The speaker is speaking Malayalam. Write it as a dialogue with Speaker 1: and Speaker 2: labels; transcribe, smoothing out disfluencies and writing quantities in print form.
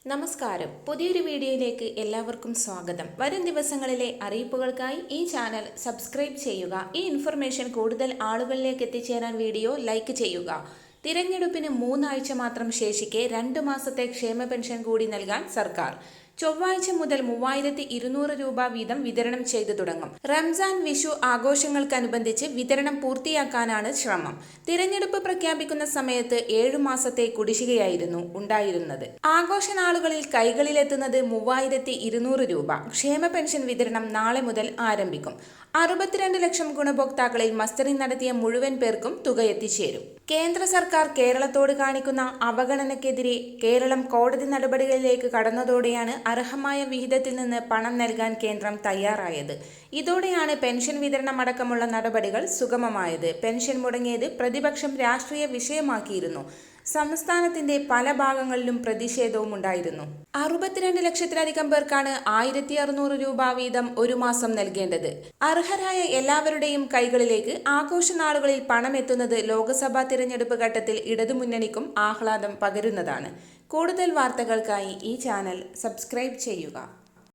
Speaker 1: നമസ്കാരം. പുതിയൊരു വീഡിയോയിലേക്ക് എല്ലാവർക്കും സ്വാഗതം. വരും ദിവസങ്ങളിലെ അറിയിപ്പുകൾക്കായി ഈ ചാനൽ സബ്സ്ക്രൈബ് ചെയ്യുക. ഈ ഇൻഫർമേഷൻ കൂടുതൽ ആളുകളിലേക്ക് എത്തിച്ചേരാൻ വീഡിയോ ലൈക്ക് ചെയ്യുക. തിരഞ്ഞെടുപ്പിന് 3 ആഴ്ച മാത്രം ശേഷിക്കെ 2 മാസത്തെ ക്ഷേമ പെൻഷൻ കൂടി നൽകാൻ സർക്കാർ. ചൊവ്വാഴ്ച മുതൽ 3200 രൂപ വീതം വിതരണം ചെയ്തു തുടങ്ങും. റംസാൻ, വിഷു ആഘോഷങ്ങൾക്കനുബന്ധിച്ച് വിതരണം പൂർത്തിയാക്കാനാണ് ശ്രമം. തിരഞ്ഞെടുപ്പ് പ്രഖ്യാപിക്കുന്ന സമയത്ത് 7 മാസത്തെ കുടിശ്ശികയായിരുന്നു ഉണ്ടായിരുന്നത്. ആഘോഷ നാളുകളിൽ കൈകളിലെത്തുന്നത് 3200 രൂപ. ക്ഷേമ പെൻഷൻ വിതരണം നാളെ മുതൽ ആരംഭിക്കും. 62 ലക്ഷം ഗുണഭോക്താക്കളിൽ മസ്റ്ററിംഗ് നടത്തിയ മുഴുവൻ പേർക്കും തുക എത്തിച്ചേരും. കേന്ദ്ര സർക്കാർ കേരളത്തോട് കാണിക്കുന്ന അവഗണനയ്ക്കെതിരെ കേരളം കോടതി നടപടികളിലേക്ക് കടന്നതോടെയാണ് അർഹമായ വിഹിതത്തിൽ നിന്ന് പണം നൽകാൻ കേന്ദ്രം തയ്യാറായത്. ഇതോടെയാണ് പെൻഷൻ വിതരണമടക്കമുള്ള നടപടികൾ സുഗമമായത്. പെൻഷൻ മുടങ്ങിയത് പ്രതിപക്ഷം രാഷ്ട്രീയ വിഷയമാക്കിയിരുന്നു. സംസ്ഥാനത്തിന്റെ പല ഭാഗങ്ങളിലും പ്രതിഷേധവും ഉണ്ടായിരുന്നു. 62 ലക്ഷത്തിലധികം പേർക്കാണ് 1600 രൂപ വീതം ഒരു മാസം നൽകേണ്ടത്. അർഹരായ എല്ലാവരുടെയും കൈകളിലേക്ക് ആഘോഷ നാളുകളിൽ പണം എത്തുന്നത് ലോക്സഭാ തിരഞ്ഞെടുപ്പ് ഘട്ടത്തിൽ ഇടതുമുന്നണിക്കും ആഹ്ലാദം പകരുന്നതാണ്. കൂടുതൽ വാർത്തകൾക്കായി ഈ ചാനൽ സബ്സ്ക്രൈബ് ചെയ്യുക.